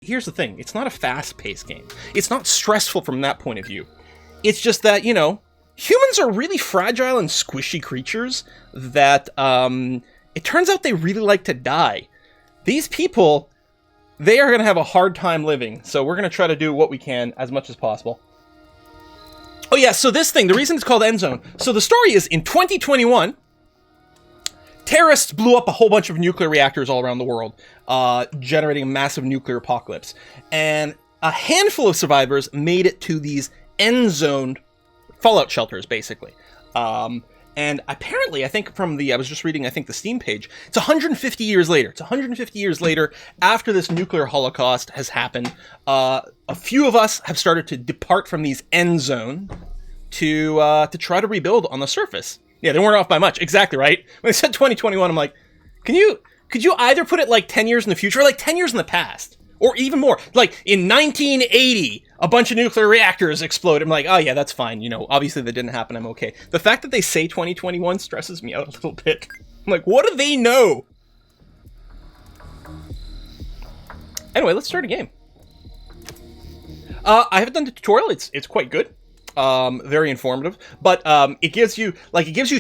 Here's the thing. It's not a fast-paced game. It's not stressful from that point of view. It's just that, you know, humans are really fragile and squishy creatures that, it turns out they really like to die. These people, they are going to have a hard time living, so we're going to try to do what we can as much as possible. Oh yeah, so this thing, the reason it's called Endzone, so the story is in 2021, terrorists blew up a whole bunch of nuclear reactors all around the world, generating a massive nuclear apocalypse. And a handful of survivors made it to these Endzone fallout shelters, basically. And apparently, I think I was just reading, I think, the Steam page, it's 150 years later. It's 150 years later, after this nuclear holocaust has happened, a few of us have started to depart from these Endzone to try to rebuild on the surface. Yeah, they weren't off by much. Exactly, right? When they said 2021, I'm like, could you either put it like 10 years in the future or like 10 years in the past? Or even more. Like, in 1980, a bunch of nuclear reactors exploded. I'm like, oh yeah, that's fine. You know, obviously that didn't happen. I'm okay. The fact that they say 2021 stresses me out a little bit. I'm like, what do they know? Anyway, let's start a game. I haven't done the tutorial. It's quite good. Very informative, but it gives you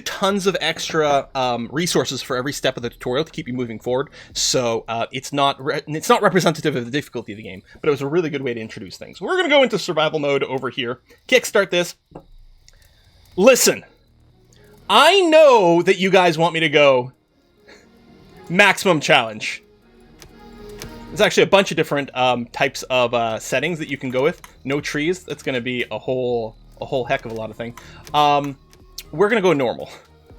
tons of extra resources for every step of the tutorial to keep you moving forward. So it's not representative of the difficulty of the game, but it was a really good way to introduce things. We're gonna go into survival mode over here. Kickstart this. Listen, I know that you guys want me to go maximum challenge. There's actually a bunch of different types of settings that you can go with. No trees. That's going to be a whole heck of a lot of things. We're going to go normal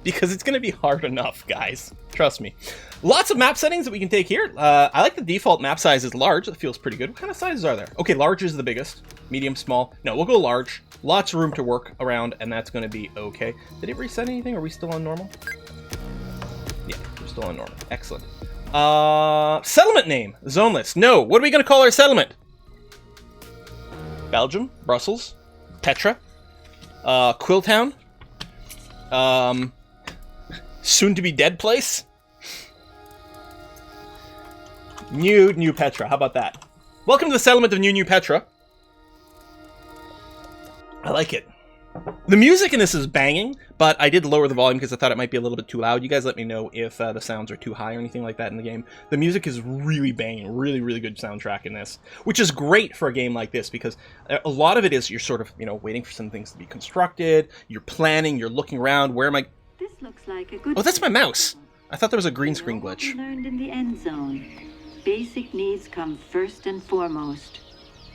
because it's going to be hard enough, guys. Trust me. Lots of map settings that we can take here. I like the default map size is large. That feels pretty good. What kind of sizes are there? Okay, large is the biggest. Medium, small. No, we'll go large. Lots of room to work around, and that's going to be okay. Did it reset anything? Are we still on normal? Yeah, we're still on normal. Excellent. Settlement name. Zoneless. No. What are we going to call our settlement? Belgium. Brussels. Petra. Quilltown. Soon to be dead place. New Petra. How about that? Welcome to the settlement of New Petra. I like it. The music in this is banging, but I did lower the volume because I thought it might be a little bit too loud. You guys let me know if the sounds are too high or anything like that in the game. The music is really banging, really, really good soundtrack in this, which is great for a game like this because a lot of it is you're sort of, you know, waiting for some things to be constructed, you're planning, you're looking around, where am I... This looks like a good... Oh, that's my mouse! I thought there was a green screen glitch. Learned in the Endzone. Basic needs come first and foremost.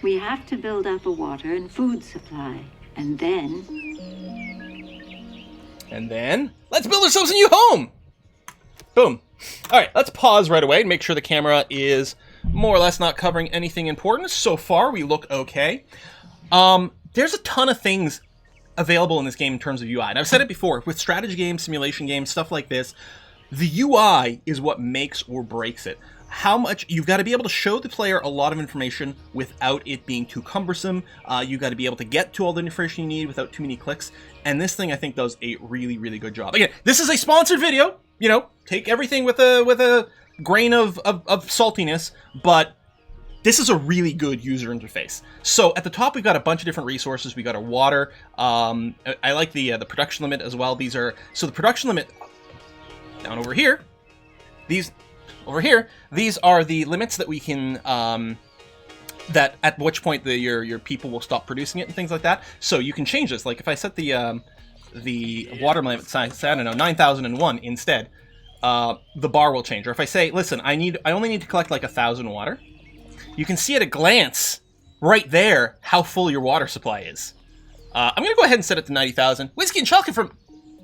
We have to build up a water and food supply. And then, let's build ourselves a new home! Boom. Alright, let's pause right away and make sure the camera is more or less not covering anything important. So far, we look okay. There's a ton of things available in this game in terms of UI. And I've said it before, with strategy games, simulation games, stuff like this, the UI is what makes or breaks it. How much you've got to be able to show the player a lot of information without it being too cumbersome. You've got to be able to get to all the information you need without too many clicks. And this thing, I think, does a really, really good job. Again, this is a sponsored video. You know, take everything with a grain of saltiness, but this is a really good user interface. So at the top, we've got a bunch of different resources. We got our water. I like the production limit as well. So the production limit down over here. Over here, these are the limits that we can, that at which point your people will stop producing it and things like that. So you can change this. Like if I set the water limit size, I don't know, 9001 instead, the bar will change. Or if I say, listen, I only need to collect like 1,000 water, you can see at a glance right there how full your water supply is. I'm gonna go ahead and set it to 90,000. Whiskey and chocolate from,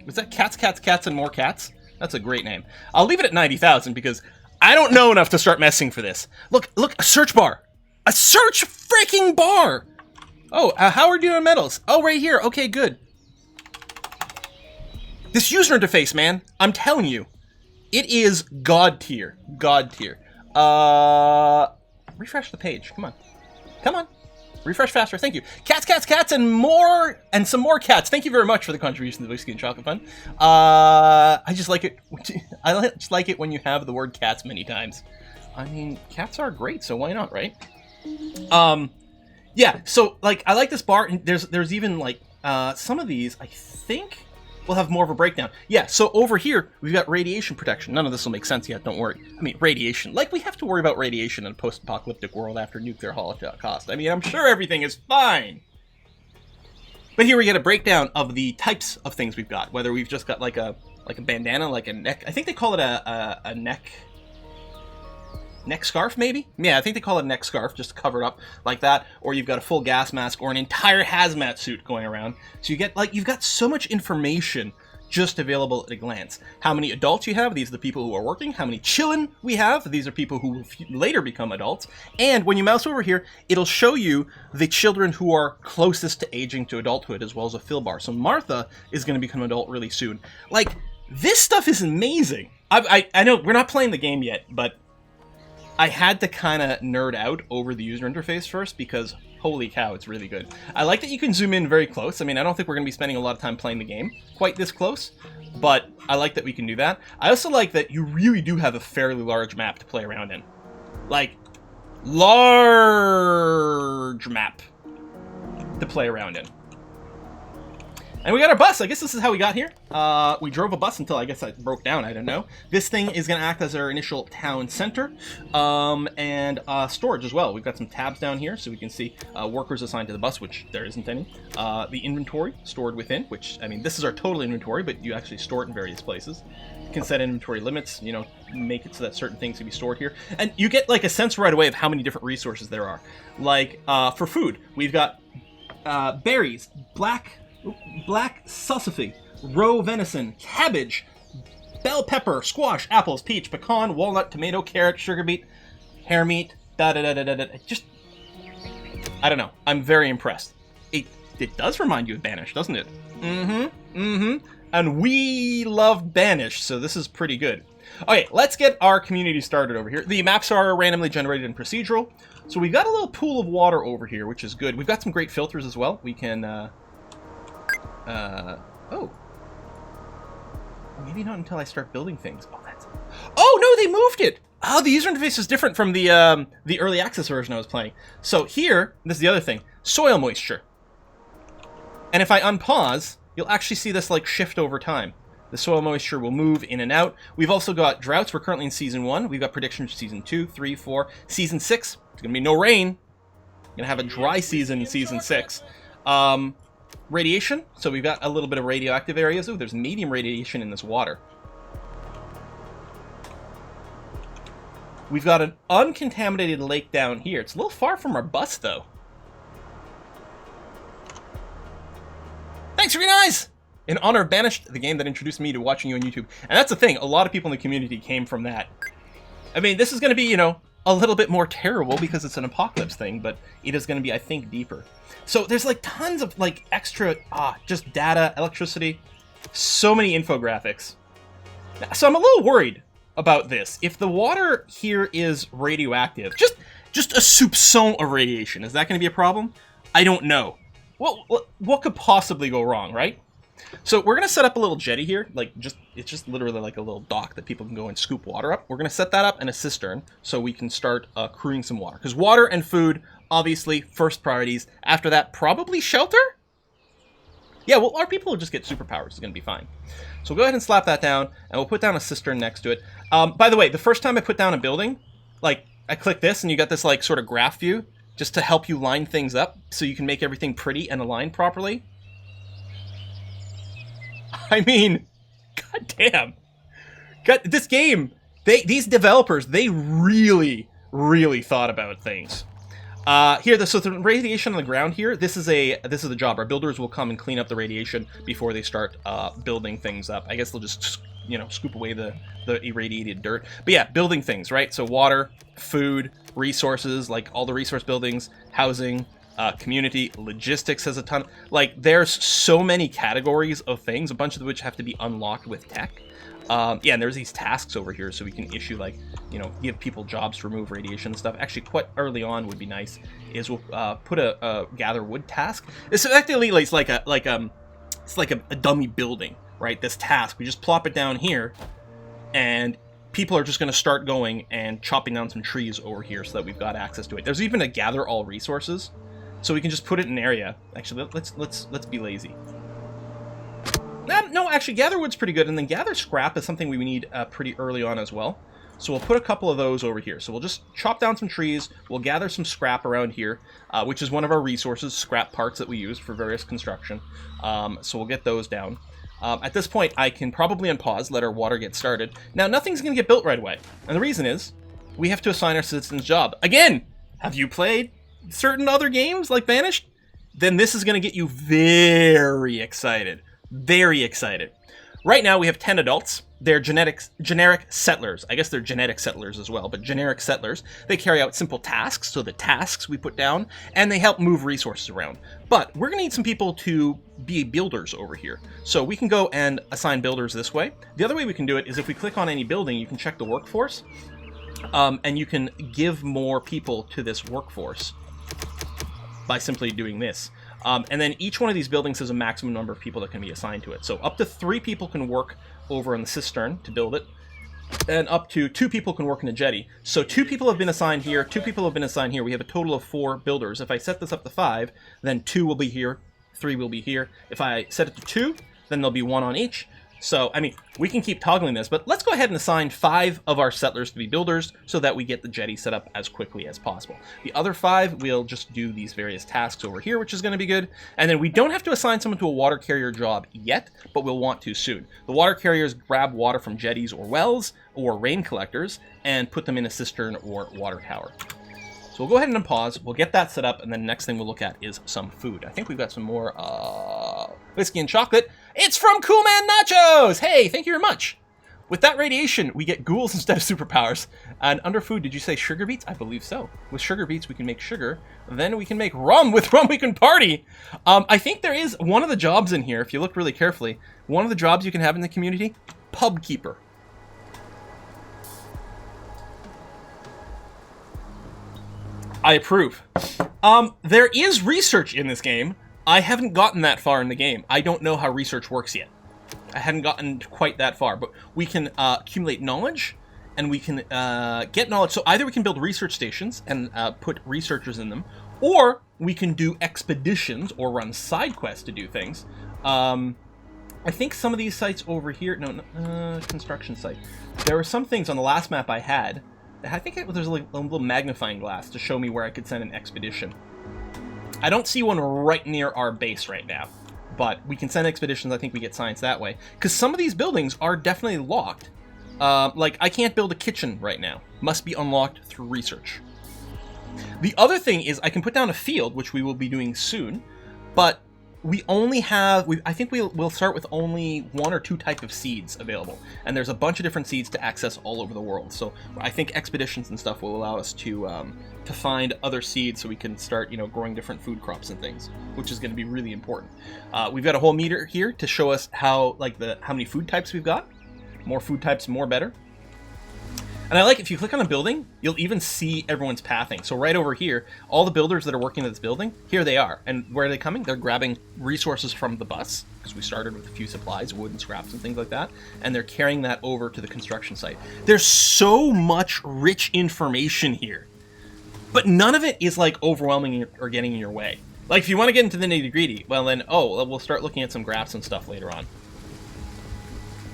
was that Cats and More Cats? That's a great name. I'll leave it at 90,000 because I don't know enough to start messing for this. Look, a search bar. A search freaking bar! Oh, how are we doing medals? Oh, right here. Okay, good. This user interface, man, I'm telling you, it is god tier. God tier. Refresh the page. Come on. Come on. Refresh faster. Thank you. Cats, and more, and some more cats. Thank you very much for the contribution to the Whiskey and Chocolate Fund. I just like it. I just like it when you have the word cats many times. I mean, cats are great, so why not, right? Yeah, so, like, I like this bar, and there's even, like, some of these, I think, will have more of a breakdown. Yeah, so over here, we've got radiation protection. None of this will make sense yet, don't worry. I mean, radiation. Like, we have to worry about radiation in a post-apocalyptic world after nuclear holocaust. I mean, I'm sure everything is fine. But here we get a breakdown of the types of things we've got. Whether we've just got, like a bandana, like a neck... I think they call it a neck scarf, maybe? Yeah, I think they call it a neck scarf, just to cover it up like that. Or you've got a full gas mask or an entire hazmat suit going around. So you get, like, you've got so much information just available at a glance. How many adults you have, these are the people who are working. How many children we have, these are people who will later become adults. And when you mouse over here, it'll show you the children who are closest to aging to adulthood, as well as a fill bar. So Martha is going to become an adult really soon. Like, this stuff is amazing. I know we're not playing the game yet, but I had to kind of nerd out over the user interface first because holy cow, it's really good. I like that you can zoom in very close. I mean, I don't think we're going to be spending a lot of time playing the game quite this close, but I like that we can do that. I also like that you really do have a fairly large map to play around in. Like, large map to play around in. And we got our bus. I guess this is how we got here. We drove a bus until I guess it broke down. I don't know. This thing is going to act as our initial town center and storage as well. We've got some tabs down here so we can see workers assigned to the bus, which there isn't any. The inventory stored within, which, I mean, this is our total inventory, but you actually store it in various places. You can set inventory limits, you know, make it so that certain things can be stored here. And you get, like, a sense right away of how many different resources there are. Like, for food, we've got berries, black salsify, roe venison, cabbage, bell pepper, squash, apples, peach, pecan, walnut, tomato, carrot, sugar beet, hare meat, just, I don't know. I'm very impressed. It does remind you of Banish, doesn't it? And we love Banish, so this is pretty good. Okay, let's get our community started over here. The maps are randomly generated in procedural. So we've got a little pool of water over here, which is good. We've got some great filters as well. We can, oh. Maybe not until I start building things. Oh, no, they moved it! Oh, the user interface is different from the early access version I was playing. So here, this is the other thing, soil moisture. And if I unpause, you'll actually see this, like, shift over time. The soil moisture will move in and out. We've also got droughts. We're currently in Season 1. We've got predictions for Season 2, 3, 4. Season 6, it's going to be no rain. We're going to have a dry season in Season 6. Radiation, so we've got a little bit of radioactive areas. Oh, there's medium radiation in this water. We've got an uncontaminated lake down here. It's a little far from our bus, though. Thanks, Green Eyes! In honor of Banished, the game that introduced me to watching you on YouTube. And that's the thing, a lot of people in the community came from that. I mean, this is going to be, you know, a little bit more terrible because it's an apocalypse thing, but it is going to be, I think, deeper. So there's, like, tons of, like, extra, just data, electricity, so many infographics. So I'm a little worried about this. If the water here is radioactive, just a soupçon of radiation, is that going to be a problem? I don't know. What could possibly go wrong, right? So we're going to set up a little jetty here, like, it's just literally like a little dock that people can go and scoop water up. We're going to set that up in a cistern so we can start crewing some water. Because water and food, obviously, first priorities. After that, probably shelter? Yeah, well, our people will just get superpowers. It's going to be fine. So we'll go ahead and slap that down, and we'll put down a cistern next to it. By the way, the first time I put down a building, like, I click this, and you got this, like, sort of graph view, just to help you line things up so you can make everything pretty and aligned properly. I mean, goddamn. This game, these developers, they really, really thought about things. So the radiation on the ground here, this is the job. Our builders will come and clean up the radiation before they start building things up. I guess they'll just, you know, scoop away the irradiated dirt. But yeah, building things, right? So water, food, resources, like all the resource buildings, housing, community, logistics has a ton. Like, there's so many categories of things, a bunch of which have to be unlocked with tech. Yeah, and there's these tasks over here, so we can issue, like, you know, give people jobs to remove radiation and stuff. Actually, quite early on would be nice, is we'll put a gather wood task. It's effectively it's like a dummy building, right? This task, we just plop it down here, and people are just going to start going and chopping down some trees over here so that we've got access to it. There's even a gather all resources, so we can just put it in an area. Actually, let's be lazy. No, actually, gather wood's pretty good, and then gather scrap is something we need pretty early on as well. So we'll put a couple of those over here. So we'll just chop down some trees. We'll gather some scrap around here, which is one of our resources, scrap parts that we use for various construction. So we'll get those down. At this point, I can probably unpause, let our water get started. Now, nothing's going to get built right away. And the reason is, we have to assign our citizens job. Again, have you played certain other games like Vanished? Then this is going to get you very excited. Very excited. Right now, we have 10 adults. They're generic settlers. I guess they're genetic settlers as well, but generic settlers. They carry out simple tasks, so the tasks we put down, and they help move resources around. But we're going to need some people to be builders over here. So we can go and assign builders this way. The other way we can do it is if we click on any building, you can check the workforce, and you can give more people to this workforce by simply doing this. And then each one of these buildings has a maximum number of people that can be assigned to it. So up to 3 people can work over in the cistern to build it, and up to 2 people can work in the jetty. So 2 people have been assigned here, 2 people have been assigned here. We have a total of 4 builders. If I set this up to 5, then 2 will be here, 3 will be here. If I set it to 2, then there'll be 1 on each. So, I mean, we can keep toggling this, but let's go ahead and assign 5 of our settlers to be builders so that we get the jetty set up as quickly as possible. The other 5, we'll just do these various tasks over here, which is going to be good. And then we don't have to assign someone to a water carrier job yet, but we'll want to soon. The water carriers grab water from jetties or wells or rain collectors and put them in a cistern or water tower. So we'll go ahead and unpause, we'll get that set up, and then the next thing we'll look at is some food. I think we've got some more whiskey and chocolate. It's from Cool Man Nachos! Hey, thank you very much. With that radiation, we get ghouls instead of superpowers. And under food, did you say sugar beets? I believe so. With sugar beets, we can make sugar. Then we can make rum. With rum, we can party. I think there is one of the jobs in here, if you look really carefully, one of the jobs you can have in the community, pub keeper. I approve. There is research in this game. I haven't gotten that far in the game. I don't know how research works yet. I hadn't gotten quite that far, but we can accumulate knowledge, and we can get knowledge. So either we can build research stations and put researchers in them, or we can do expeditions or run side quests to do things. I think some of these sites over here, construction site. There were some things on the last map I had. I think there's a little magnifying glass to show me where I could send an expedition. I don't see one right near our base right now, but we can send expeditions. I think we get science that way. Because some of these buildings are definitely locked. Like, I can't build a kitchen right now. Must be unlocked through research. The other thing is I can put down a field, which we will be doing soon, but we only have, I think we'll start with only 1 or 2 type of seeds available. And there's a bunch of different seeds to access all over the world. So I think expeditions and stuff will allow us to find other seeds so we can start, growing different food crops and things, which is going to be really important. We've got a whole meter here to show us how many food types we've got. More food types, more better. And I like, if you click on a building, you'll even see everyone's pathing. So right over here, all the builders that are working at this building, here they are. And where are they coming? They're grabbing resources from the bus, because we started with a few supplies, wood and scraps and things like that. And they're carrying that over to the construction site. There's so much rich information here. But none of it is like overwhelming or getting in your way. Like if you want to get into the nitty-gritty, well then, we'll start looking at some graphs and stuff later on.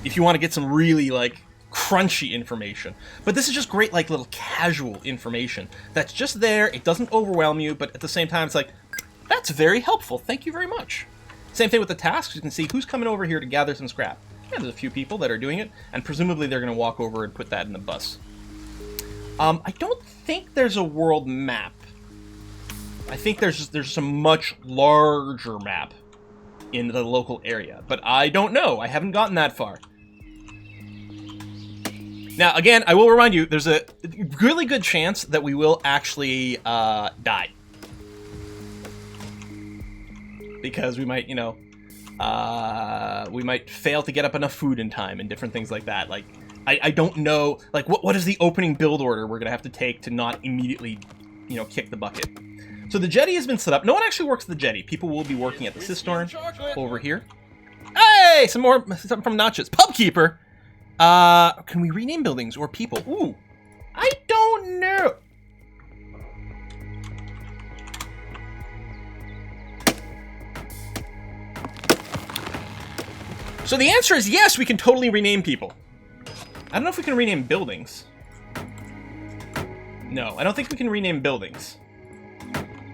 If you want to get some really crunchy information. But this is just great, little casual information that's just there. It doesn't overwhelm you, but at the same time, it's like, that's very helpful. Thank you very much. Same thing with the tasks. You can see who's coming over here to gather some scrap. Yeah, there's a few people that are doing it, and presumably they're going to walk over and put that in the bus. I don't think there's a world map. I think there's a much larger map in the local area, but I don't know. I haven't gotten that far. Now, again, I will remind you, there's a really good chance that we will actually die. Because we might, we might fail to get up enough food in time and different things like that. I don't know, what is the opening build order we're going to have to take to not immediately, kick the bucket. So the jetty has been set up. No one actually works at the jetty. People will be working at the cistern over here. Hey, something from Notches. Pub keeper. Can we rename buildings or people? Ooh, I don't know. So the answer is yes, we can totally rename people. I don't know if we can rename buildings. No, I don't think we can rename buildings.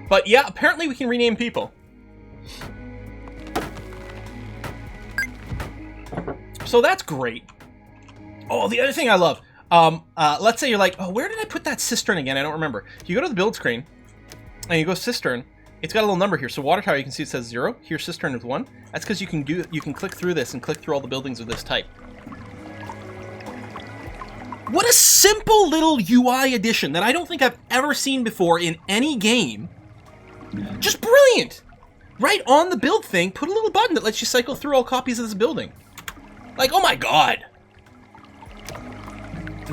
But yeah, apparently we can rename people. So that's great. Oh, the other thing I love. Let's say you're like, oh, where did I put that cistern again? I don't remember. You go to the build screen, and you go cistern. It's got a little number here. So water tower, you can see it says 0. Here, cistern is 1. That's because you can click through this and click through all the buildings of this type. What a simple little UI addition that I don't think I've ever seen before in any game. Just brilliant! Right on the build thing, put a little button that lets you cycle through all copies of this building. Like, oh my god!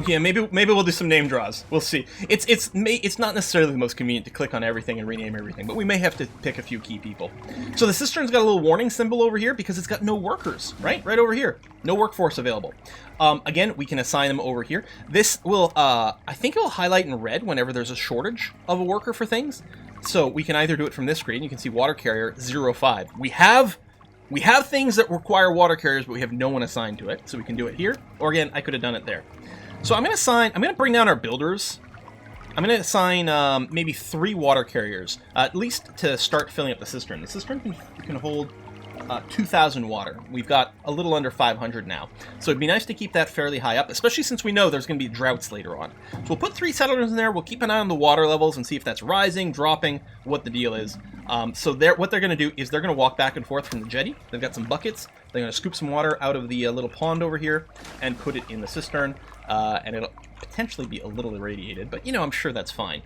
Yeah, maybe we'll do some name draws. We'll see. It's not necessarily the most convenient to click on everything and rename everything, but we may have to pick a few key people. So the cistern's got a little warning symbol over here because it's got no workers, right? Right over here. No workforce available. Again, we can assign them over here. This will, I think it will highlight in red whenever there's a shortage of a worker for things. So we can either do it from this screen. You can see water carrier 05. We have things that require water carriers, but we have no one assigned to it. So we can do it here. Or again, I could have done it there. So I'm going to bring down our builders. I'm going to assign maybe 3 water carriers, at least to start filling up the cistern. The cistern can hold 2,000 water. We've got a little under 500 now. So it'd be nice to keep that fairly high up, especially since we know there's going to be droughts later on. So we'll put 3 settlers in there. We'll keep an eye on the water levels and see if that's rising, dropping, what the deal is. So what they're going to do is they're going to walk back and forth from the jetty. They've got some buckets. They're going to scoop some water out of the little pond over here and put it in the cistern. And it'll potentially be a little irradiated, but, you know, I'm sure that's fine.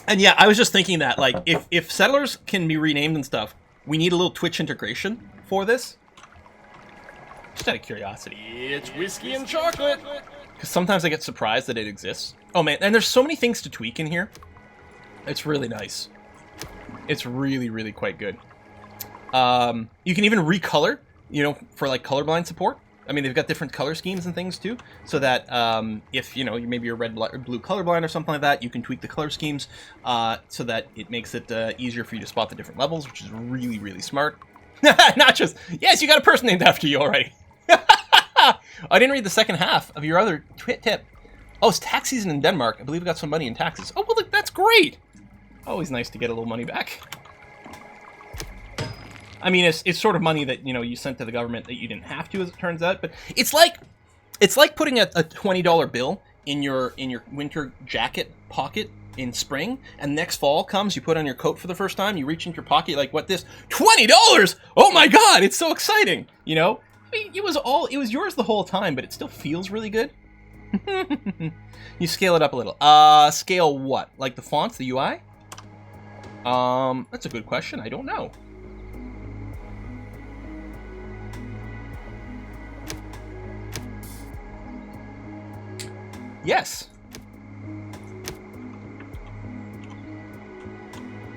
And yeah, I was just thinking that, like, if settlers can be renamed and stuff, we need a little Twitch integration for this. Just out of curiosity. It's whiskey and chocolate! Because sometimes I get surprised that it exists. Oh, man, and there's so many things to tweak in here. It's really nice. It's really, really quite good. You can even recolor, you know, for, like, colorblind support. I mean, they've got different color schemes and things, too, so that if, you know, maybe you're red, blue colorblind or something like that, you can tweak the color schemes so that it makes it easier for you to spot the different levels, which is really, really smart. Not just, yes, you got a person named after you already. I didn't read the second half of your other tip. Oh, it's tax season in Denmark. I believe we got some money in taxes. Oh, well, look, that's great. Always nice to get a little money back. I mean, it's sort of money that, you know, you sent to the government that you didn't have to, as it turns out. But it's like putting a $20 bill in your winter jacket pocket in spring, and next fall comes, you put on your coat for the first time, you reach into your pocket, like, what this? $20! Oh my god, it's so exciting! You know? I mean, it was yours the whole time, but it still feels really good. You scale it up a little. Scale what? Like the fonts, the UI? That's a good question. I don't know. Yes.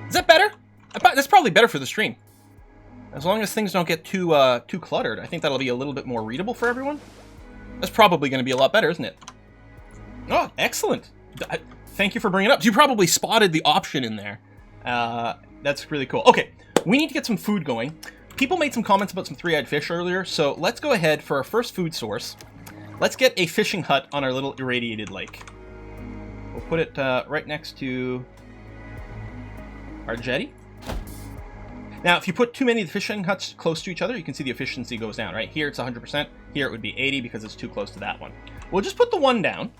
Is that better? That's probably better for the stream. As long as things don't get too cluttered, I think that'll be a little bit more readable for everyone. That's probably going to be a lot better, isn't it? Oh, excellent. Thank you for bringing it up. You probably spotted the option in there. That's really cool. Okay, we need to get some food going. People made some comments about some three-eyed fish earlier, so let's go ahead for our first food source. Let's get a fishing hut on our little irradiated lake. We'll put it right next to our jetty. Now, if you put too many of the fishing huts close to each other, you can see the efficiency goes down, right? Here it's 100%. Here it would be 80 because it's too close to that one. We'll just put the one down.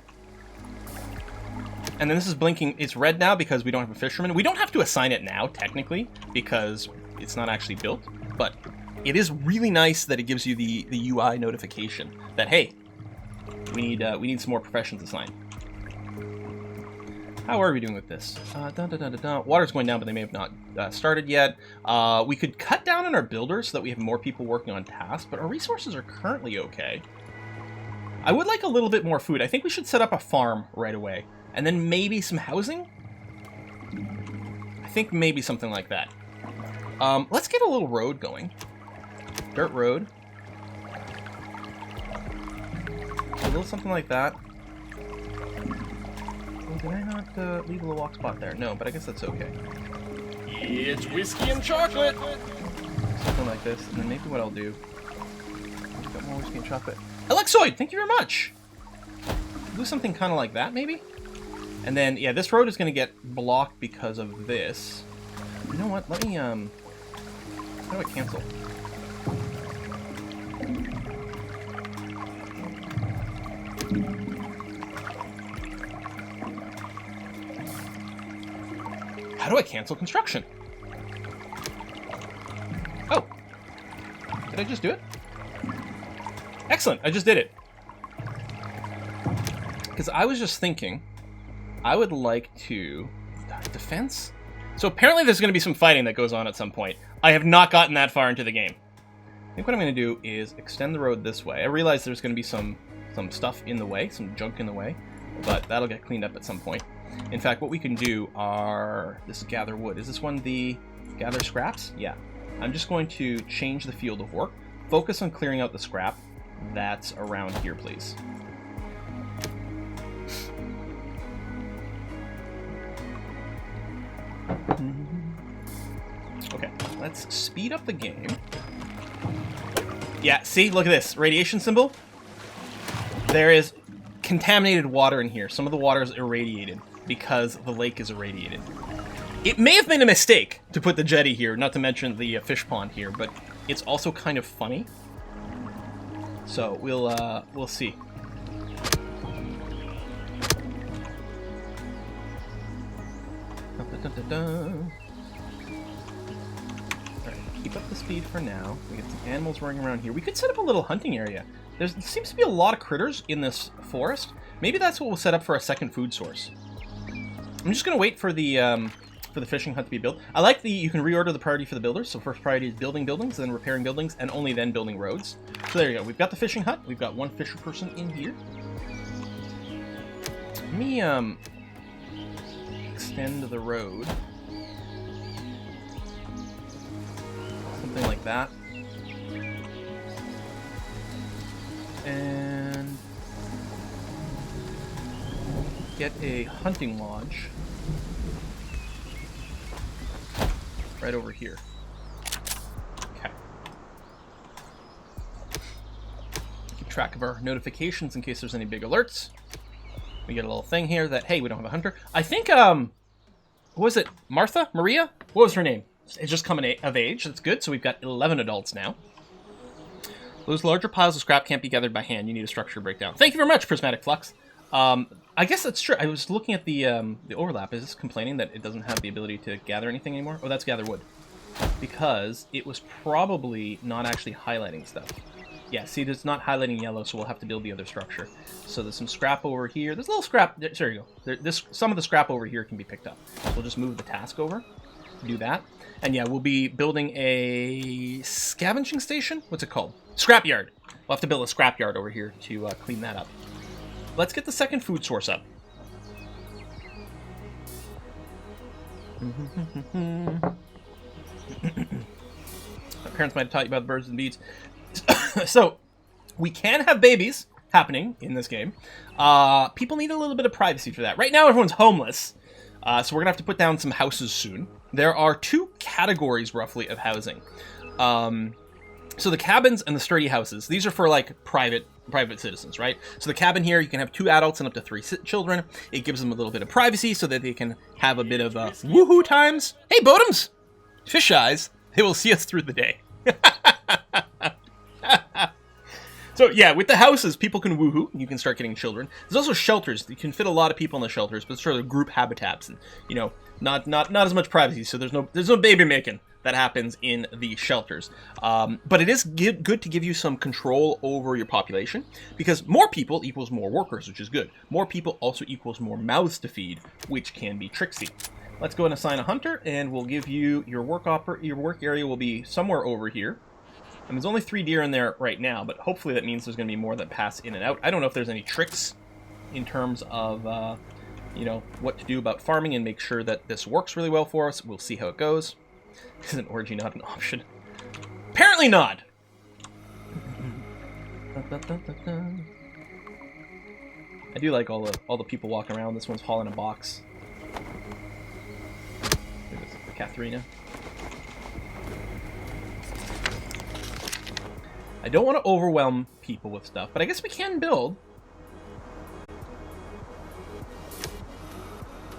And then this is blinking. It's red now because we don't have a fisherman. We don't have to assign it now, technically, because it's not actually built. But it is really nice that it gives you the UI notification that, hey, we need some more professions assigned. How are we doing with this? Water's going down, but they may have not started yet. We could cut down on our builders so that we have more people working on tasks, but our resources are currently okay. I would like a little bit more food. I think we should set up a farm right away. And then maybe some housing? I think maybe something like that. Let's get a little road going. Dirt road. little something like that. Oh, did I not leave a little walk spot there? No, but I guess that's okay. It's whiskey and chocolate! Something like this, and then maybe what I'll do... I've got more whiskey and chocolate. Alexoid, thank you very much! Do something kind of like that, maybe? And then, yeah, this road is going to get blocked because of this. You know what? Let me, how do I cancel? How do I cancel construction? Oh. Did I just do it? Excellent, I just did it. Because I was just thinking, I would like to... Defense? So apparently there's going to be some fighting that goes on at some point. I have not gotten that far into the game. I think what I'm going to do is extend the road this way. I realize there's going to be some stuff in the way, some junk in the way, but that'll get cleaned up at some point. In fact, what we can do are... This is gather wood. Is this one the gather scraps? Yeah. I'm just going to change the field of work. Focus on clearing out the scrap that's around here, please. Okay, let's speed up the game. Yeah, see? Look at this. Radiation symbol. There is contaminated water in here. Some of the water is irradiated because the lake is irradiated. It may have been a mistake to put the jetty here, not to mention the fish pond here, but it's also kind of funny. So we'll see. Alright, keep up the speed for now. We get some animals running around here. We could set up a little hunting area. There seems to be a lot of critters in this forest. Maybe that's what we'll set up for a second food source. I'm just going to wait for the fishing hut to be built. I like you can reorder the priority for the builders. So first priority is building buildings, then repairing buildings, and only then building roads. So there you go. We've got the fishing hut. We've got one fisher person in here. Let me extend the road. Something like that. And get a hunting lodge right over here. Okay. Keep track of our notifications in case there's any big alerts. We get a little thing here that, hey, we don't have a hunter. I think, what was it? Martha? Maria? What was her name? It's just coming of age. That's good. So we've got 11 adults now. Those larger piles of scrap can't be gathered by hand. You need a structure breakdown. Thank you very much, Prismatic Flux. I guess that's true. I was looking at the overlap. Is this complaining that it doesn't have the ability to gather anything anymore? Oh, that's gather wood. Because it was probably not actually highlighting stuff. Yeah, see, it's not highlighting yellow, so we'll have to build the other structure. So there's some scrap over here. There's a little scrap. There you go. Some of the scrap over here can be picked up. So we'll just move the task over. Do that. And yeah, we'll be building a scavenging station? What's it called? Scrapyard. We'll have to build a scrapyard over here to clean that up. Let's get the second food source up. My parents might have taught you about the birds and bees. So, we can have babies happening in this game. People need a little bit of privacy for that. Right now, everyone's homeless. So we're going to have to put down some houses soon. There are two categories, roughly, of housing. So the cabins and the sturdy houses, these are for, like, private citizens, right? So the cabin here, you can have 2 adults and up to 3 children. It gives them a little bit of privacy so that they can have a bit of woohoo times. Hey, Bodums! Fish eyes. They will see us through the day. So yeah, with the houses, people can woohoo. You can start getting children. There's also shelters. You can fit a lot of people in the shelters, but it's sort of group habitats, and you know, not as much privacy. So there's no baby making that happens in the shelters. But it is good to give you some control over your population, because more people equals more workers, which is good. More people also equals more mouths to feed, which can be tricksy. Let's go and assign a hunter, and we'll give you your work area will be somewhere over here. And there's only 3 deer in there right now, but hopefully that means there's going to be more that pass in and out. I don't know if there's any tricks in terms of, you know, what to do about farming and make sure that this works really well for us. We'll see how it goes. Is an orgy not an option? Apparently not! I do like all the people walking around. This one's hauling a box. This is Katharina. I don't want to overwhelm people with stuff, but I guess we can build.